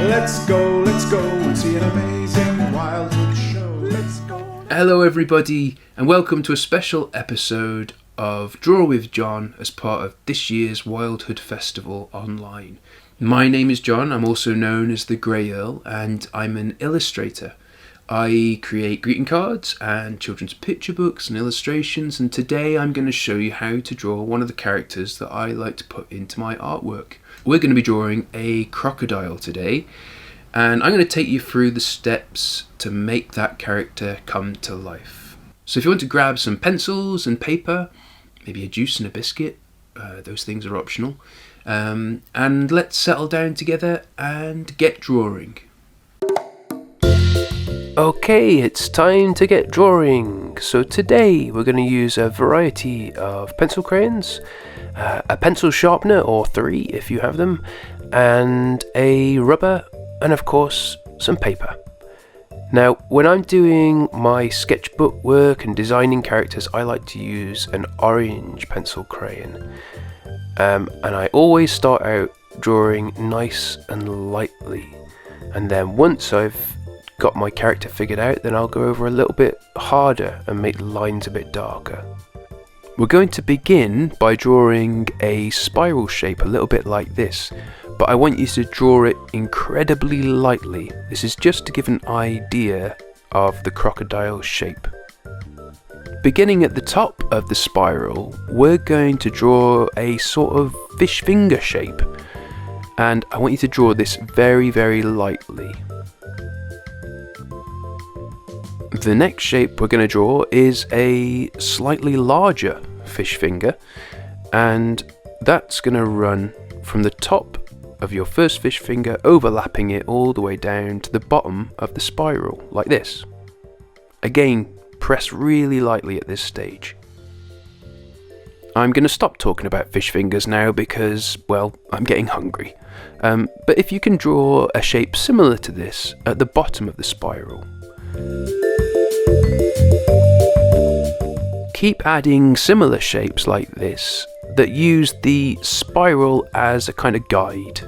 Let's go and see an amazing WILDHOOD show. Let's go. Hello everybody, and welcome to a special episode of Draw with John as part of this year's WILDHOOD Festival online. My name is John, I'm also known as the Grey Earl, and I'm an illustrator. I create greeting cards and children's picture books and illustrations, and today I'm going to show you how to draw one of the characters that I like to put into my artwork. We're going to be drawing a crocodile today, and I'm going to take you through the steps to make that character come to life. So if you want to grab some pencils and paper, maybe a juice and a biscuit, those things are optional, and let's settle down together and get drawing. Okay, it's time to get drawing. So today we're going to use a variety of pencil crayons, a pencil sharpener or 3 if you have them, and a rubber, and of course some paper. Now when I'm doing my sketchbook work and designing characters, I like to use an orange pencil crayon, and I always start out drawing nice and lightly, and then once I've got my character figured out, then I'll go over a little bit harder and make the lines a bit darker. We're going to begin by drawing a spiral shape a little bit like this, but I want you to draw it incredibly lightly. This is just to give an idea of the crocodile shape. Beginning at the top of the spiral, we're going to draw a sort of fish finger shape, and I want you to draw this very, very lightly. The next shape we're going to draw is a slightly larger fish finger, and that's going to run from the top of your first fish finger, overlapping it all the way down to the bottom of the spiral, like this. Again, press really lightly at this stage. I'm going to stop talking about fish fingers now because, well, I'm getting hungry. But if you can draw a shape similar to this at the bottom of the spiral. Keep adding similar shapes like this that use the spiral as a kind of guide.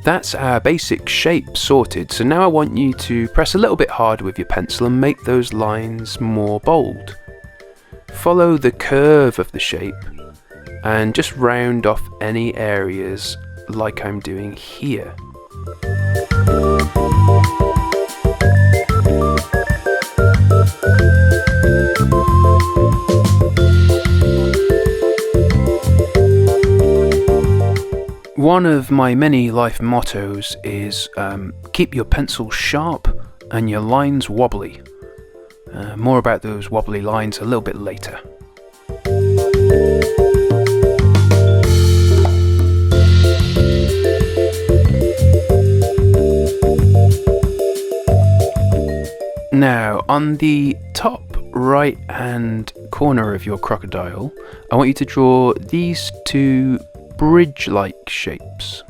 That's our basic shape sorted, so now I want you to press a little bit harder with your pencil and make those lines more bold. Follow the curve of the shape and just round off any areas like I'm doing here. One of my many life mottos is keep your pencil sharp and your lines wobbly. More about those wobbly lines a little bit later. Now, on the top right hand corner of your crocodile, I want you to draw these 2 bridge-like shapes.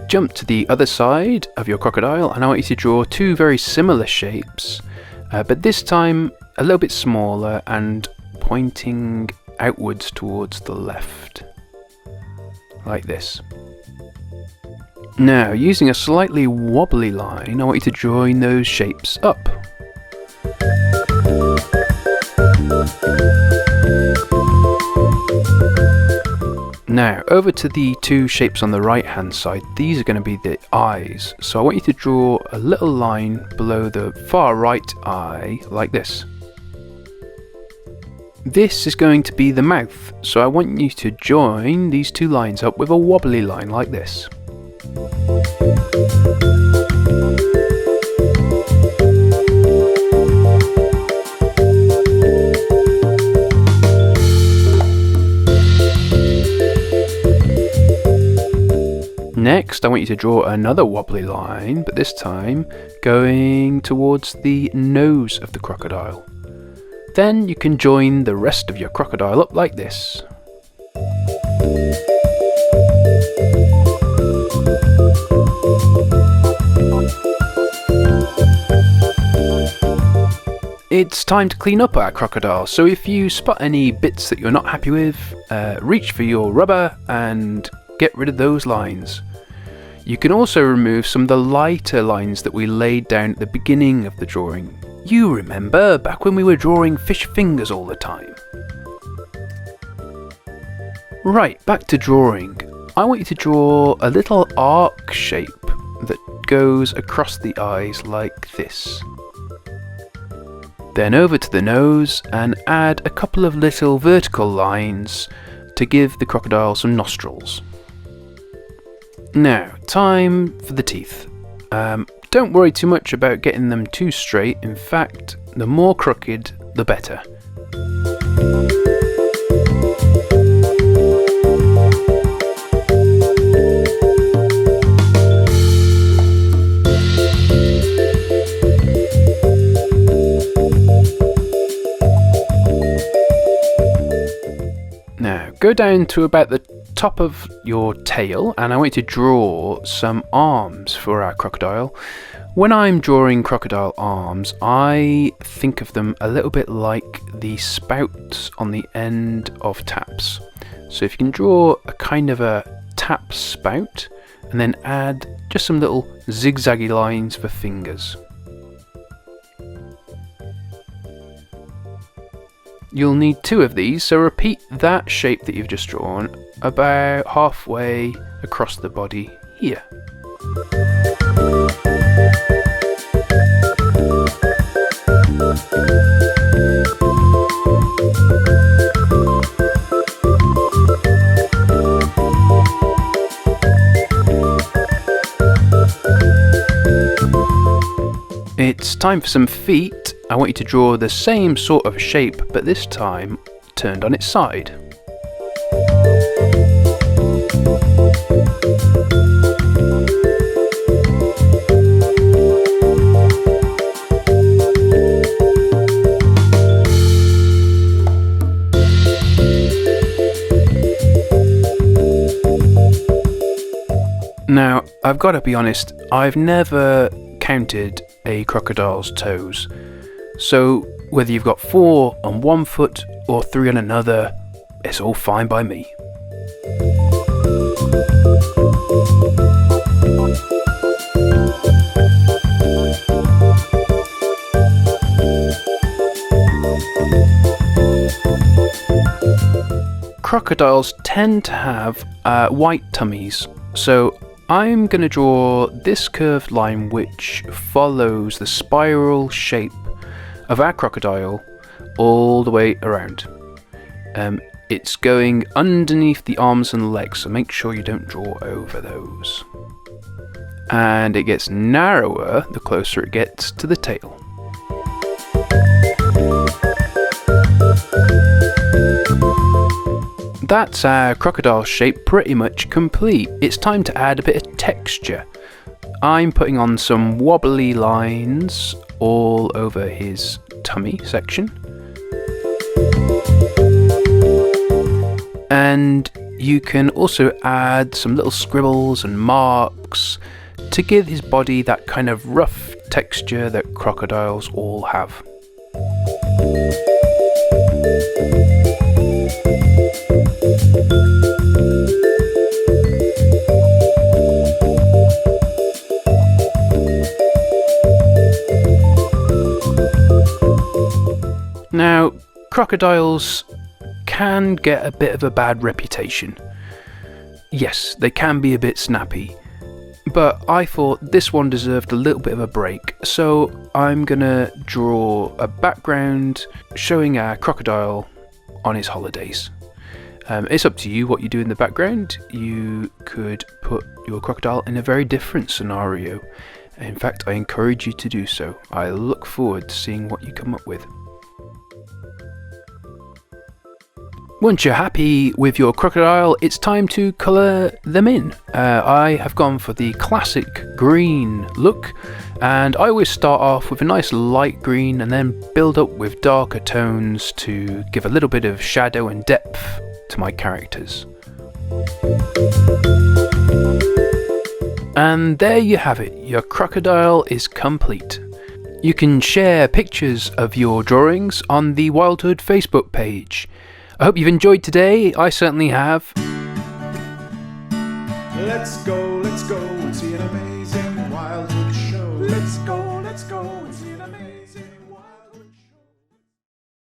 Jump to the other side of your crocodile and I want you to draw 2 very similar shapes, but this time a little bit smaller and pointing outwards towards the left, like this. Now, using a slightly wobbly line, I want you to join those shapes up. Now, over to the 2 shapes on the right hand side, these are going to be the eyes. So I want you to draw a little line below the far right eye, like this. This is going to be the mouth, so I want you to join these 2 lines up with a wobbly line like this. Next, I want you to draw another wobbly line, but this time going towards the nose of the crocodile. Then you can join the rest of your crocodile up like this. It's time to clean up our crocodile, so if you spot any bits that you're not happy with, reach for your rubber and get rid of those lines. You can also remove some of the lighter lines that we laid down at the beginning of the drawing. You remember back when we were drawing fish fingers all the time. Right, back to drawing. I want you to draw a little arc shape that goes across the eyes like this. Then over to the nose and add a couple of little vertical lines to give the crocodile some nostrils. Now, time for the teeth. Don't worry too much about getting them too straight. In fact, the more crooked, the better. Now, go down to about the top of your tail and I want you to draw some arms for our crocodile. When I'm drawing crocodile arms, I think of them a little bit like the spouts on the end of taps. So if you can draw a kind of a tap spout and then add just some little zigzaggy lines for fingers. You'll need 2 of these, so repeat that shape that you've just drawn about halfway across the body here. It's time for some feet. I want you to draw the same sort of shape, but this time turned on its side. Now, I've got to be honest, I've never counted a crocodile's toes. So whether you've got 4 on one foot or 3 on another, it's all fine by me. Crocodiles tend to have white tummies, so I'm going to draw this curved line which follows the spiral shape of our crocodile all the way around. It's going underneath the arms and legs, so make sure you don't draw over those. And it gets narrower the closer it gets to the tail. That's our crocodile shape pretty much complete. It's time to add a bit of texture. I'm putting on some wobbly lines all over his tummy section. And you can also add some little scribbles and marks to give his body that kind of rough texture that crocodiles all have. Now, crocodiles can get a bit of a bad reputation. Yes, they can be a bit snappy, but I thought this one deserved a little bit of a break, so I'm gonna draw a background showing our crocodile on his holidays. It's up to you what you do in the background. You could put your crocodile in a very different scenario. In fact, I encourage you to do so. I look forward to seeing what you come up with. Once you're happy with your crocodile, it's time to colour them in. I have gone for the classic green look, and I always start off with a nice light green and then build up with darker tones to give a little bit of shadow and depth to my characters. And there you have it, your crocodile is complete. You can share pictures of your drawings on the WILDHOOD Facebook page. I hope you've enjoyed today, I certainly have. Let's go and see an amazing WILDHOOD show. Let's go and see an amazing